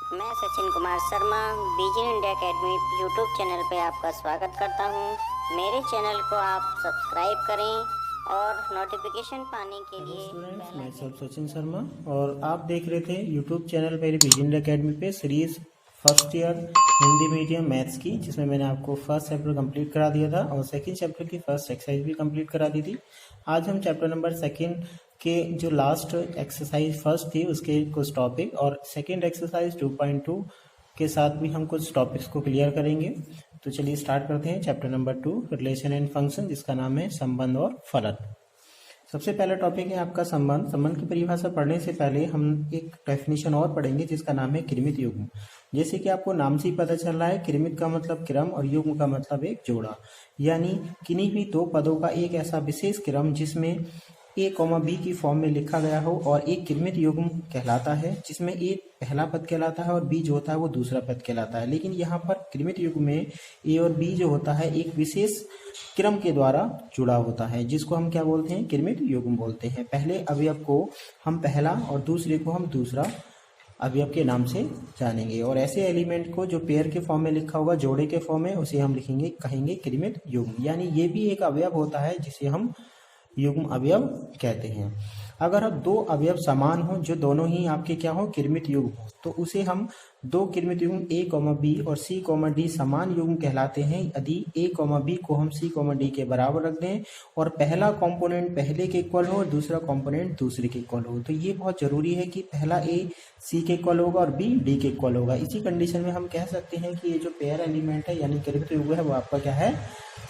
मैं Sachin Kumar Sharma Beijing India academy YouTube channel पे आपका स्वागत करता हूं। मेरे चैनल को आप सब्सक्राइब करें और नोटिफिकेशन पाने के हेलो लिए स्टूडेंट्स, मैं सब सचिन शर्मा और आप देख रहे थे यूट्यूब चैनल पर बीजिंग इंडिया अकेडमी पे series first year Hindi medium maths की, जिसमें मैंने आपको फर्स्ट चैप्टर कंप्लीट करा दिया था और सेकंड चैप्टर की फर्स्ट एक्सरसाइज भी कंप्लीट करा दी थी। आज हम चैप्टर नंबर सेकंड के जो लास्ट एक्सरसाइज फर्स्ट थी उसके कुछ टॉपिक और सेकंड एक्सरसाइज 2.2 के साथ भी हम कुछ टॉपिक्स को क्लियर करेंगे। तो चलिए स्टार्ट करते हैं chapter number 2 relation and function, जिसका नाम है संबंध और फलन। सबसे पहला टॉपिक है आपका संबंध। संबंध की परिभाषा पढ़ने से पहले हम एक डेफिनेशन और पढ़ेंगे जिसका नाम है कृमित युग्म। जैसे कि आपको नाम से ही पता चल रहा है, कृमित का मतलब क्रम और युग्म का मतलब एक जोड़ा, यानी किन्हीं भी दो पदों का एक ऐसा विशेष क्रम जिसमें a, b की फॉर्म में लिखा गया हो और एक कृमित युग्म कहलाता है, जिसमें a पहला पद कहलाता है और b जो होता है वो दूसरा पद कहलाता है। लेकिन यहाँ पर कृमित युग्म में a और b जो होता है एक विशेष क्रम के द्वारा जुड़ा होता है, जिसको हम क्या बोलते हैं, कृमित युग्म बोलते हैं। पहले अवयव को हम पहला और दूसरे को हम दूसरा अवयव के नाम से जानेंगे और ऐसे एलिमेंट को जो पेयर के फॉर्म में लिखा होगा, जोड़े के फॉर्म में, उसे हम लिखेंगे, कहेंगे कृमित युग्म। यानी ये भी एक अवयव होता है जिसे हम युग्म अवयव कहते हैं। अगर अब दो अवयव समान हो, जो दोनों ही आपके क्या हो, कृमित युग्म हो, तो उसे हम दो कृमित युग्म a, b और c, d समान युग्म कहलाते हैं यदि a, b को हम c, d के बराबर रख दें और पहला कंपोनेंट पहले के इक्वल हो और दूसरा कंपोनेंट दूसरे के इक्वल हो। तो ये बहुत जरूरी है कि पहला a c के इक्वल होगा और b d के इक्वल होगा। इसी कंडीशन में हम कह सकते हैं कि ये जो पेयर एलिमेंट है यानी कृमित युग्म है वो आपका क्या है,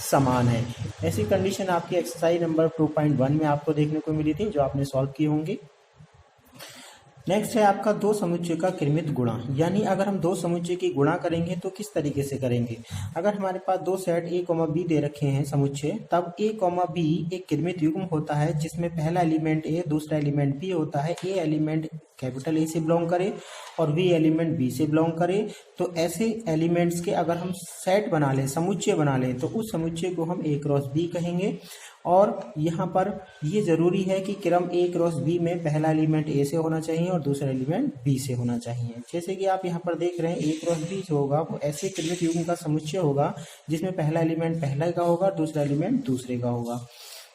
समान है। ऐसी कंडीशन आपकी एक्सरसाइज नंबर 2.1 में आपको देखने को मिली थी, जो आपने सॉल्व किए होंगे। नेक्स्ट है आपका दो समुच्चय का कृमित गुणा, यानी अगर हम दो समुच्चय की गुणा करेंगे तो किस तरीके से करेंगे। अगर हमारे पास दो सेट a, b दे रखे हैं समुच्चय, तब a, b एक कृमित युग्म होता है जिसमें पहला एलिमेंट a दूसरा एलिमेंट b होता है। a एलिमेंट कैपिटल A से बिलोंग करे और b एलिमेंट b से बिलोंग करे। तो ऐसे एलिमेंट्स के अगर हम सेट बना लें, समुच्चय बना लें, तो उस समुच्चय को हम a क्रॉस b कहेंगे। और यहाँ पर ये जरूरी है कि क्रम a क्रॉस b में पहला एलिमेंट a से होना चाहिए और दूसरा एलिमेंट b से होना चाहिए। जैसे कि आप यहाँ पर देख रहे हैं, a क्रॉस b जो होगा वो ऐसे कृमित युग्म का समुच्चय होगा जिसमें पहला एलिमेंट पहला का होगा और दूसरा एलिमेंट दूसरे का होगा।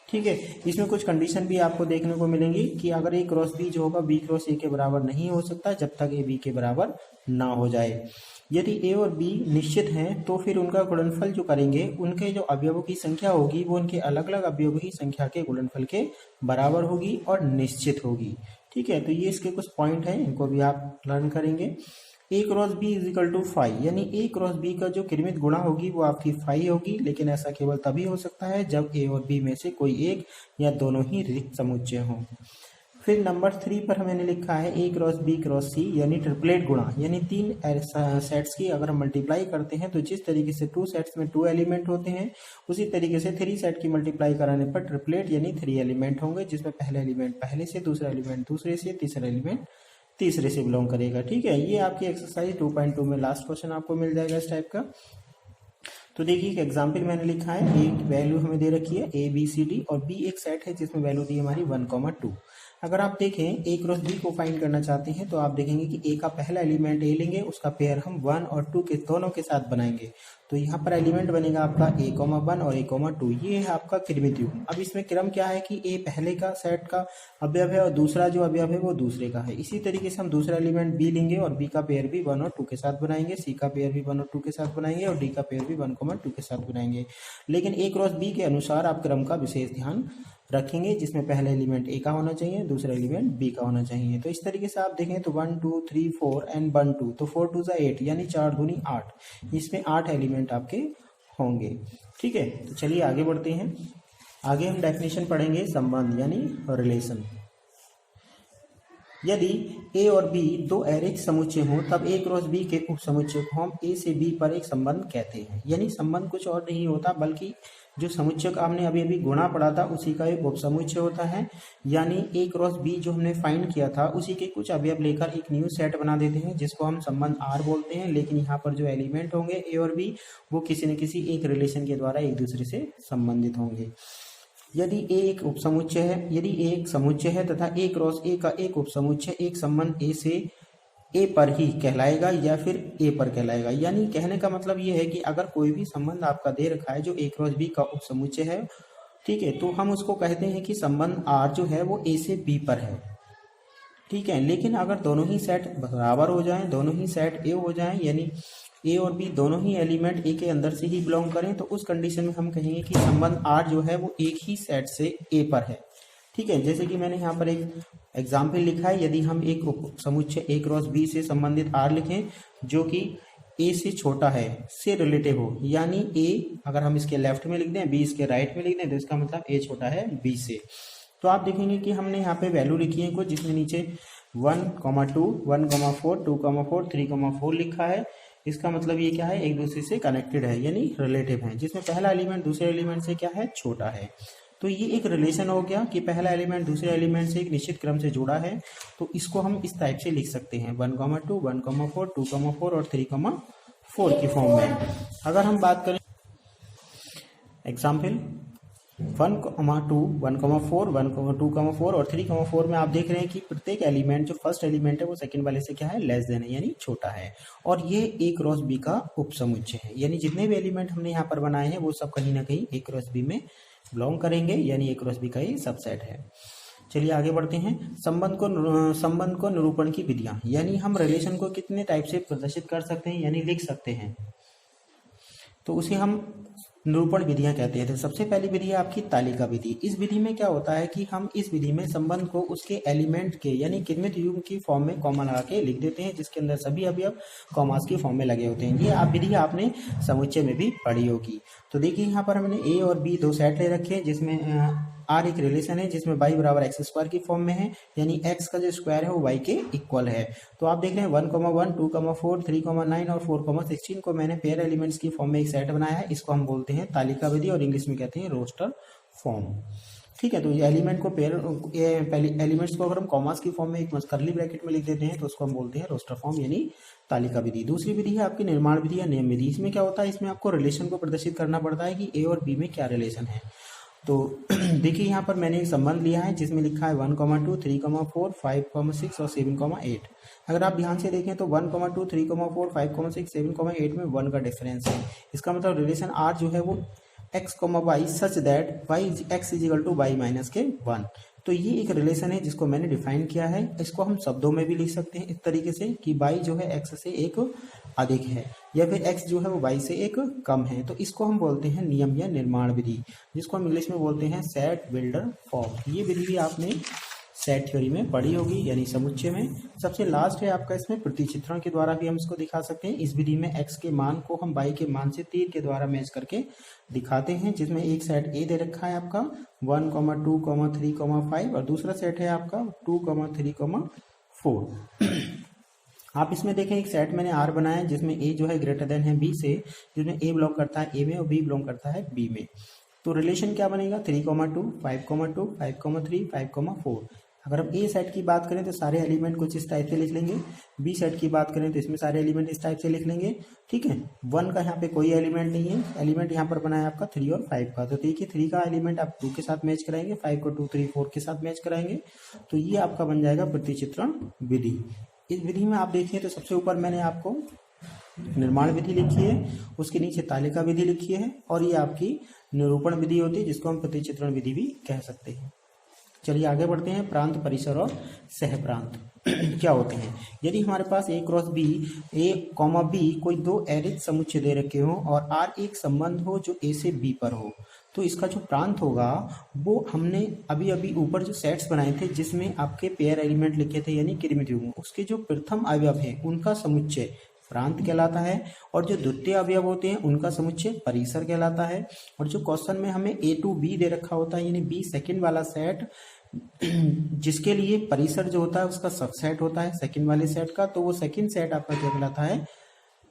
ठीक है, इसमें कुछ कंडीशन भी आपको देखने को मिलेंगी कि अगर a क्रॉस b जो होगा b क्रॉस a के बराबर नहीं हो सकता जब तक a b के बराबर ना हो जाए। यदि a और b निश्चित हैं तो फिर उनका गुणनफल जो करेंगे, उनके जो अवयवों की संख्या होगी वो उनके अलग अलग अवयवों की संख्या के गुणनफल के बराबर होगी और निश्चित होगी। ठीक है, तो ये इसके कुछ पॉइंट हैं, इनको भी आप लर्न करेंगे। a cross b is equal to 5, यानी a क्रॉस b का जो कृमित गुणा होगी वो आपकी 5 होगी, लेकिन ऐसा केवल तभी हो सकता है जब a और b में से कोई एक या दोनों ही रिक्त समुच्चय हों। फिर नंबर 3 पर मैंने लिखा है a cross b cross c, यानी ट्रिपलेट गुणा, यानी तीन सेट्स की अगर हम मल्टीप्लाई करते हैं तो जिस तरीके से 2 सेट्स में 2 एलिमेंट होते हैं, उसी तरीके से 3 सेट की मल्टीप्लाई कराने पर ट्रिपलेट यानी 3 एलिमेंट होंगे, जिसमें पहला एलिमेंट पहले से, दूसरा एलिमेंट दूसरे से, तीसरा एलिमेंट तीसरे से बिलोंग करेगा। ठीक है, ये आपकी एक्सरसाइज 2.2 में लास्ट क्वेश्चन आपको मिल जाएगा इस टाइप का। तो देखिए एक एग्जाम्पल मैंने लिखा है, एक वैल्यू हमें दे रखी है a b c d और b एक सेट है जिसमें वैल्यू दी हमारी 1, 2। अगर आप देखें a क्रॉस b को फाइंड करना चाहते हैं तो आप देखेंगे कि a का पहला एलिमेंट a लेंगे, उसका पेयर हम 1 और 2 के दोनों के साथ बनाएंगे। तो यहाँ पर एलिमेंट बनेगा आपका a, 1 और a, 2। ये है आपका कृमित युग्म। अब इसमें क्रम क्या है कि a पहले का सेट का अवयव है और दूसरा जो अवयव है वो दूसरे का है। इसी तरीके से हम दूसरा एलिमेंट b लेंगे और b का पेयर भी 1 और 2 के साथ बनाएंगे, c का पेयर भी 1 और 2 के साथ बनाएंगे और d का पेयर भी 1, 2 के साथ बनाएंगे। लेकिन a क्रॉस b के अनुसार आप क्रम का विशेष ध्यान रखेंगे, जिसमें पहला एलिमेंट a का होना चाहिए, दूसरा एलिमेंट b का होना चाहिए। तो इस तरीके से आप देखें तो 1, 2, 3, 4 एंड 1, 2, तो 4 2 8, यानी 4 दूनी 8, इसमें 8 एलिमेंट आपके होंगे। ठीक है, तो चलिए आगे बढ़ते हैं। आगे हम डेफिनेशन पढ़ेंगे संबंध यानी रिलेशन। यदि a और b दो एरिक समुच्चय हों तब a क्रॉस b के उप समुच्चय को हम a से b पर एक संबंध कहते हैं। यानी संबंध कुछ और नहीं होता बल्कि जो समुच्चय का हमने अभी गुणा पढ़ा था उसी का एक उप समुच्चय होता है। यानी a क्रॉस b जो हमने फाइंड किया था उसी के कुछ अवयव लेकर एक न्यू सेट बना देते हैं जिसको हम संबंध R बोलते हैं। लेकिन यहाँ पर जो एलिमेंट होंगे a और b वो किसी न किसी एक रिलेशन के द्वारा एक दूसरे से संबंधित होंगे। यदि a एक उपसमुच्चय है, यदि a एक समुच्चय है तथा a क्रॉस a का एक उपसमुच्चय एक संबंध a से ए पर ही कहलाएगा या फिर ए पर कहलाएगा। यानी कहने का मतलब ये है कि अगर कोई भी संबंध आपका दे रखा है जो ए क्रॉस बी का उपसमुच्चय है, ठीक है, तो हम उसको कहते हैं कि संबंध आर जो है वो ए से बी पर है, ठीक है। लेकिन अगर दोनों ही सेट बराबर हो जाएं, दोनों ही सेट ए हो जाएं, यानी ए और बी दोनों ही एलिमेंट ए के अंदर से ही बिलोंग करें, तो उस कंडीशन में हम कहेंगे कि संबंध आर जो है वो एक ही सेट से ए पर है, ठीक है। जैसे कि मैंने यहाँ पर एक एग्जाम्पल लिखा है, यदि हम एक समुच्चय ए क्रॉस बी से संबंधित आर लिखें जो कि ए से छोटा है, से रिलेटिव हो, यानी ए अगर हम इसके लेफ्ट में लिख दें, बी इसके राइट में लिख दें, तो इसका मतलब ए छोटा है बी से। तो आप देखेंगे कि हमने यहाँ पे वैल्यू लिखी है कुछ, जिसमें नीचे 1, 2, 1, 4, 2, 4, 3, 4 लिखा है। इसका मतलब ये क्या है, एक दूसरे से कनेक्टेड है, यानी रिलेटिव है, जिसमें पहला एलिमेंट दूसरे एलिमेंट से क्या है, छोटा है। तो ये एक रिलेशन हो गया कि पहला एलिमेंट दूसरे एलिमेंट से एक निश्चित क्रम से जुड़ा है। तो इसको हम इस टाइप से लिख सकते हैं 1, 2, 1, 4, 2, 4 और 3, 4 की फॉर्म में। अगर हम बात करें एग्जाम्पल 1, 2, 1, 4, 1, 2, 4 और 3, 4 में आप देख रहे हैं कि प्रत्येक एलिमेंट जो फर्स्ट एलिमेंट है वो सेकंड वाले से क्या है, लेस देन है, यानी छोटा है। और ये ए क्रॉस बी का उपसमुच्चय है, यानी जितने भी एलिमेंट हमने यहाँ पर बनाए हैं वो सब कहीं ना कहीं ए क्रॉस बी में बिलोंग करेंगे, यानी ए क्रॉस बी का ये सबसेट है। चलिए आगे बढ़ते हैं। संबंध को निरूपण की विधियां, यानी हम रिलेशन को कितने टाइप से प्रदर्शित कर सकते हैं, यानी लिख सकते हैं, तो उसे हम निरूपण विधियां कहते हैं। तो सबसे पहली विधि है आपकी तालिका विधि। इस विधि में क्या होता है कि हम इस विधि में संबंध को उसके एलिमेंट के यानी किन्वित युग्म की फॉर्म में कॉमा लगा के लिख देते हैं, जिसके अंदर सभी अवयव कॉमास की फॉर्म में लगे होते हैं। ये आप विधि आपने समुच्चय में भी पढ़ी होगी। तो देखिए यहाँ पर हमने ए और बी दो सेट ले रखे हैं, जिसमें आर एक रिलेशन है जिसमें y बराबर एक्स स्क्वायर की फॉर्म में है, यानी x का जो स्क्वायर है वो y के इक्वल है। तो आप देख रहे हैं 1, 1, 2, 4, 3, 9 और 4, 16 को मैंने पेयर एलिमेंट्स की फॉर्म में एक सेट बनाया है। इसको हम बोलते हैं तालिका विधि और इंग्लिश में कहते हैं रोस्टर फॉर्म, ठीक है। तो ये एलिमेंट को एलिमेंट्स को अगर हम कॉमास की फॉर्म में एक कर्ली ब्रैकेट में लिख देते हैं तो उसको हम बोलते हैं रोस्टर फॉर्म, यानी तालिका विधि। दूसरी विधि है आपकी निर्माण विधि या नियम विधि। इसमें क्या होता है, इसमें आपको रिलेशन को प्रदर्शित करना पड़ता है कि ए और बी में क्या रिलेशन है। तो देखिए यहाँ पर मैंने एक संबंध लिया है जिसमें लिखा है 1, 2, 3, 4, 5, 6 और 7, 8। अगर आप ध्यान से देखें तो 1, 2, 3, 4, 5, 6, 7, 8 में 1 का डिफरेंस है। इसका मतलब रिलेशन आर जो है वो x, y such that x is equal to y minus के 1। तो ये एक रिलेशन है जिसको मैंने डिफाइन किया है। इसको हम शब्दों में भी लिख सकते हैं इस तरीके से कि y जो है x से एक अधिक है या फिर x जो है वो y से एक कम है। तो इसको हम बोलते हैं नियम या निर्माण विधि, जिसको हम इंग्लिश में बोलते हैं सेट बिल्डर फॉर्म। ये विधि भी आपने सेट थ्योरी में पढ़ी होगी, यानी समुच्चय में। सबसे लास्ट है आपका इसमें प्रतिचित्रण के द्वारा भी हम इसको दिखा सकते हैं। इस विधि में x के मान को हम y के मान से तीर के द्वारा मैच करके दिखाते हैं, जिसमें एक सेट A दे रखा है आपका 1, 2, 3, 5 और दूसरा सेट है आपका 2, 3, 4। आप इसमें देखें एक सेट मैंने R बनाया है जिसमें A जो है ग्रेटर देन है B से, जिसमें A बिलोंग करता है A में और B बिलोंग करता है B में। तो रिलेशन क्या बनेगा 3, 2, 5, 2, 5, 3, 5, 4। अगर हम ए सेट की बात करें तो सारे एलिमेंट कुछ इस टाइप से लिख लेंगे, बी सेट की बात करें तो इसमें सारे एलिमेंट इस टाइप से लिख लेंगे, ठीक है। 1 का यहाँ पे कोई एलिमेंट नहीं है, एलिमेंट यहाँ पर बना है आपका 3 और 5 का। तो देखिए 3 का एलिमेंट आप 2 के साथ मैच कराएंगे, 5 को 2, 3, 4 के साथ मैच कराएंगे। तो ये आपका बन जाएगा प्रतिचित्रण विधि। इस विधि में आप देखिए तो सबसे ऊपर मैंने आपको निर्माण विधि लिखी है, उसके नीचे तालिका विधि लिखी है और ये आपकी निरूपण विधि होती है, जिसको हम प्रतिचित्रण विधि भी कह सकते हैं। चलिए आगे बढ़ते हैं। प्रांत, परिसर और सहप्रांत क्या होते हैं। यदि हमारे पास ए क्रॉस बी, ए कॉमा बी कोई दो एरिथ समुच्चय दे रखे हो और आर एक संबंध हो जो ए से बी पर हो, तो इसका जो प्रांत होगा वो हमने अभी अभी ऊपर जो सेट्स बनाए थे जिसमें आपके पेयर एलिमेंट लिखे थे यानी किरमित युग्म, उसके जो प्रथम अवयव है उनका समुच्चय प्रांत कहलाता है और जो द्वितीय अवयव होते हैं उनका समुच्चय परिसर कहलाता है। और जो क्वेश्चन में हमें ए टू बी दे रखा होता है यानी बी सेकंड वाला सेट, जिसके लिए परिसर जो होता है उसका सबसेट होता है सेकंड वाले सेट का, तो वो सेकंड सेट आपका क्या कहलाता है,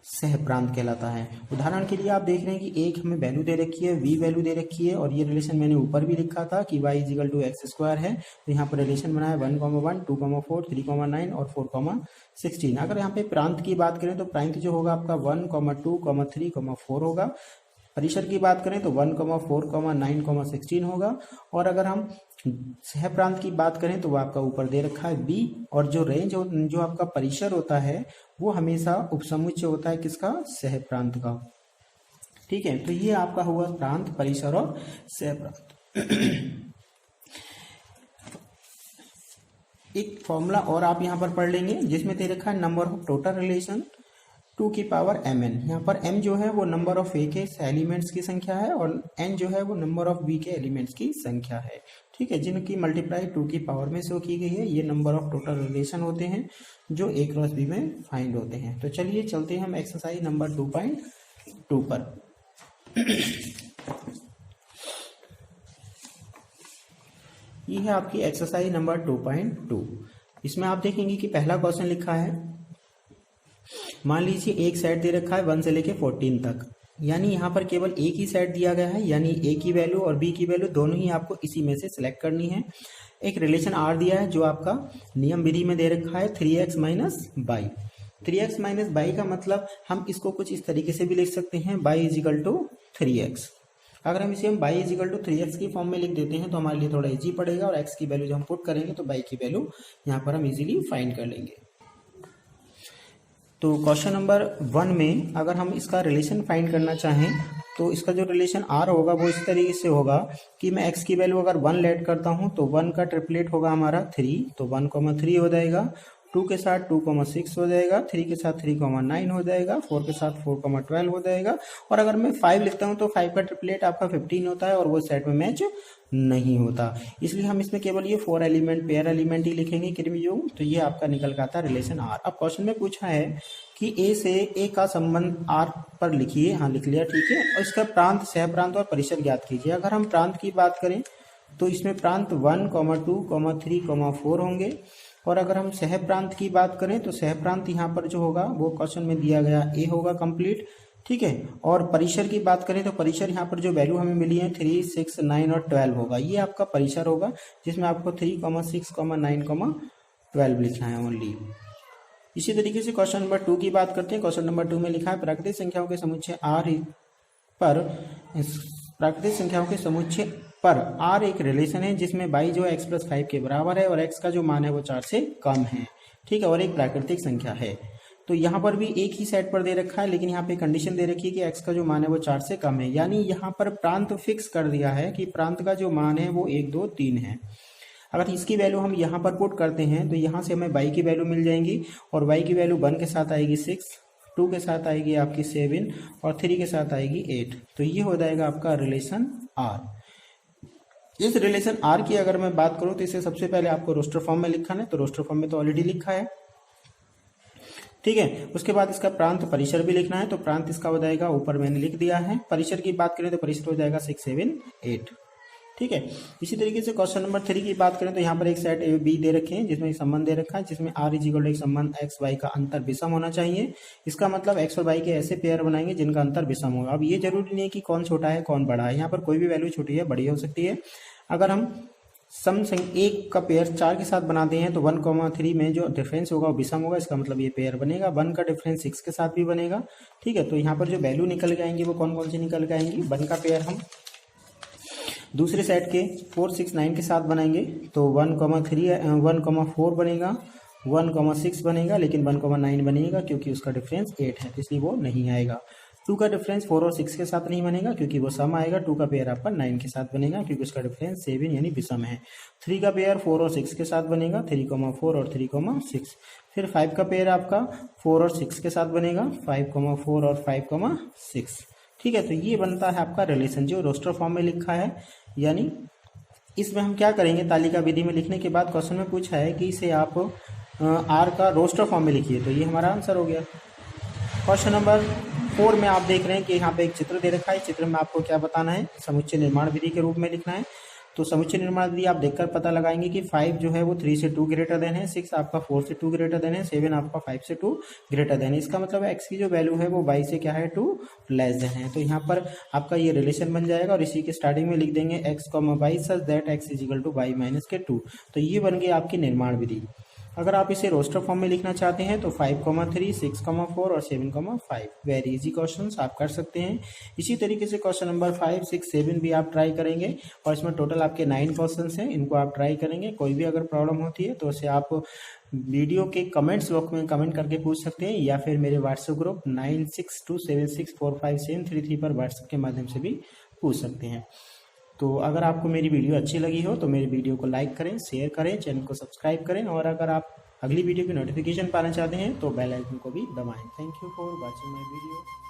सहप्रांत कहलाता है। उदाहरण के लिए आप देख रहे हैं कि एक हमें वैल्यू दे रखी है, v वैल्यू दे रखी है और ये रिलेशन मैंने ऊपर भी लिखा था कि y is equal to x square है। तो यहाँ पर रिलेशन बना है 1, 1, 2, 4, 3, 9 और 4, 16। अगर यहाँ पे प्रांत की बात करें तो प्रांत जो होगा आपका 1, 2, 3, 4 होगा। परिसर की बात करें तो 1,4,9,16 होगा। और अगर हम सह प्रांत की बात करें तो वो आपका ऊपर दे रखा है बी। और जो रेंज जो आपका परिसर होता है वो हमेशा उपसमुच्चय होता है किसका, सह प्रांत का। ठीक है, तो ये आपका हुआ प्रांत, परिसर और सह प्रांत। एक फॉर्मूला और आप यहाँ पर पढ़ लेंगे जिसमें दे रखा है नंबर ऑफ टोटल रिलेशन 2 की पावर mn। यहाँ पर m जो है वो नंबर ऑफ a के एलिमेंट्स की संख्या है और n जो है वो नंबर ऑफ b के एलिमेंट्स की संख्या है। ठीक है, जिनकी मल्टीप्लाई 2 की पावर में शो की गई है। ये नंबर ऑफ टोटल रिलेशन होते हैं जो a क्रॉस b में फाइंड होते हैं। तो चलिए चलते हैं हम एक्सरसाइज नंबर 2.2 पर। ये है आपकी एक्सरसाइज नंबर 2.2। इसमें आप देखेंगे कि पहला क्वेश्चन लिखा है, मान लीजिए एक सेट दे रखा है 1 से लेके 14 तक, यानी यहाँ पर केवल एक ही सेट दिया गया है, यानी ए की वैल्यू और बी की वैल्यू दोनों ही आपको इसी में से सिलेक्ट करनी है। एक रिलेशन आर दिया है जो आपका नियम विधि में दे रखा है 3x minus by. 3x minus by का मतलब हम इसको कुछ इस तरीके से भी लिख सकते हैं, y इजिकल टू 3x। अगर हम इसे हम y इजिकल टू 3x की फॉर्म में लिख देते हैं तो हमारे लिए थोड़ा इजी पड़ेगा और x की वैल्यू जब हम पुट करेंगे तो y की वैल्यू यहाँ पर हम इजीली फाइंड कर लेंगे। तो क्वेश्चन नंबर 1 में अगर हम इसका रिलेशन फाइंड करना चाहें तो इसका जो रिलेशन r होगा वो इस तरीके से होगा कि मैं x की वैल्यू अगर 1 लेट करता हूं तो 1 का ट्रिपलेट होगा हमारा 3, तो 1,3 हो जाएगा, 2 के साथ 2,6 हो जाएगा, 3 के साथ 3,9 हो जाएगा, 4 के साथ 4,12 हो जाएगा। और अगर मैं 5 लिखता हूं तो 5 का ट्रिपलेट आपका 15 होता है और वो सेट में मैच नहीं होता, इसलिए हम इसमें केवल ये 4 एलिमेंट पेयर एलिमेंट ही लिखेंगे क्रमयुग्म। तो ये आपका निकल का आता रिलेशन आर। अब क्वेश्चन में पूछा है कि ए से ए का संबंध आर पर लिखिए। हाँ, लिख लिया, ठीक है। और इसका प्रांत, सह प्रांत और परिसर ज्ञात कीजिए। अगर हम प्रांत की बात करें तो इसमें प्रांत 1, 2, 3, 4 होंगे। और अगर हम सह प्रांत की बात करें तो सह प्रांत यहाँ पर जो होगा वो क्वेश्चन में दिया गया ए होगा कंप्लीट, ठीक है। और परिसर की बात करें तो परिसर यहाँ पर जो वैल्यू हमें मिली है 3, 6, 9 और 12 होगा, ये आपका परिसर होगा जिसमें आपको 3, 6, 9, 12 लिखना है ओनली। इसी तरीके से क्वेश्चन नंबर 2 की बात करते हैं। क्वेश्चन नंबर 2 में लिखा है प्राकृतिक संख्याओं के समुच्चय पर r एक रिलेशन है जिसमें y जो x + 5 के बराबर है और x का जो मान है वो 4 से कम है, ठीक है, और एक प्राकृतिक संख्या है। तो यहाँ पर भी एक ही सेट पर दे रखा है, लेकिन यहाँ पे कंडीशन दे रखी है कि x का जो मान है वो 4 से कम है, यानी यहाँ पर प्रांत फिक्स कर दिया है कि प्रांत का जो मान है वो 1, 2, 3 है। अगर इसकी वैल्यू हम यहाँ पर पुट करते हैं तो यहाँ से हमें y की वैल्यू मिल जाएंगी और y की वैल्यू 1 के साथ आएगी 6, 2 के साथ आएगी आपकी 7 और 3 के साथ आएगी 8। तो ये हो जाएगा आपका रिलेशन R। इस रिलेशन R की अगर मैं बात करूं तो इसे सबसे पहले आपको रोस्टर फॉर्म में लिखना है, तो रोस्टर फॉर्म में तो ऑलरेडी लिखा है, ठीक है। उसके बाद इसका प्रांत परिसर भी लिखना है, तो प्रांत इसका हो जाएगा ऊपर मैंने लिख दिया है। परिसर की बात करें तो परिसर हो जाएगा 6, 7, 8, ठीक है। इसी तरीके से क्वेश्चन नंबर 3 की बात करें तो यहाँ पर एक सेट ए बी दे रखे हैं जिसमें एक संबंध दे रखा है जिसमें r इजिकल एक संबंध एक्स वाई का अंतर विषम होना चाहिए। इसका मतलब एक्स और वाई के ऐसे पेयर बनाएंगे जिनका अंतर विषम होगा। अब ये जरूरी नहीं है कि कौन छोटा है कौन बड़ा है, यहाँ पर कोई भी वैल्यू छोटी है बड़ी हो सकती है। अगर हम सम एक का पेयर 4 के साथ बनाते हैं तो 1,3 में जो डिफरेंस होगा वो विषम होगा, इसका मतलब ये पेयर बनेगा। 1 का डिफरेंस 6 के साथ भी बनेगा, ठीक है। तो यहाँ पर जो वैल्यू निकल के आएंगी वो कौन कौन सी निकल के आएंगी। 1 का पेयर हम दूसरे सेट के 4, 6, 9 के साथ बनाएंगे तो 1,4 बनेगा, 1,6 बनेगा, लेकिन 1,9 बनेगा क्योंकि उसका डिफरेंस 8 है इसलिए वो नहीं आएगा। 2 का डिफरेंस 4 और 6 के साथ नहीं बनेगा क्योंकि वो सम आएगा। 2 का पेयर आपका 9 के साथ बनेगा क्योंकि उसका डिफरेंस 7 यानी विषम है। 3 का पेयर 4 और 6 के साथ बनेगा, 3,4 और 3,6। फिर 5 का पेयर आपका 4 और 6 के साथ बनेगा, 5,4 और 5,6, ठीक है। तो ये बनता है आपका रिलेशन जो रोस्टर फॉर्म में लिखा है। यानी इसमें हम क्या करेंगे, तालिका विधि में लिखने के बाद क्वेश्चन में पूछा है कि इसे आप आर का रोस्टर फॉर्म में लिखिए, तो ये हमारा आंसर हो गया। क्वेश्चन नंबर 4 में आप देख रहे हैं कि यहाँ पे एक चित्र दे रखा है। चित्र में आपको क्या बताना है, समुच्चय निर्माण विधि के रूप में लिखना है। तो समुच्चय निर्माण विधि आप देखकर पता लगाएंगे कि 5 जो है वो 3 से 2 ग्रेटर देन है, 6 आपका 4 से 2 ग्रेटर देन है, 7 आपका 5 से 2 ग्रेटर देन है। इसका मतलब x की जो वैल्यू है वो y से क्या है 2 लेस देन है। तो यहाँ पर आपका ये रिलेशन बन जाएगा और इसी के स्टार्टिंग में लिख देंगे x, y such that x is equal to y minus के 2। तो ये बन गई आपकी निर्माण विधि। अगर आप इसे रोस्टर फॉर्म में लिखना चाहते हैं तो 5,3, 6,4 और 7,5 वेरी इजी क्वेश्चंस आप कर सकते हैं। इसी तरीके से क्वेश्चन नंबर 5, 6, 7 भी आप ट्राई करेंगे और इसमें टोटल आपके 9 क्वेश्चंस हैं, इनको आप ट्राई करेंगे। कोई भी अगर प्रॉब्लम होती है तो उसे आप वीडियो के कमेंट्स बॉक्स में कमेंट करके पूछ सकते हैं या फिर मेरे व्हाट्सएप ग्रुप 9627645733 पर व्हाट्सएप के माध्यम से भी पूछ सकते हैं। तो अगर आपको मेरी वीडियो अच्छी लगी हो तो मेरी वीडियो को लाइक करें, शेयर करें, चैनल को सब्सक्राइब करें और अगर आप अगली वीडियो की नोटिफिकेशन पाना चाहते हैं तो बेल आइकन को भी दबाएं। Thank you for watching my video.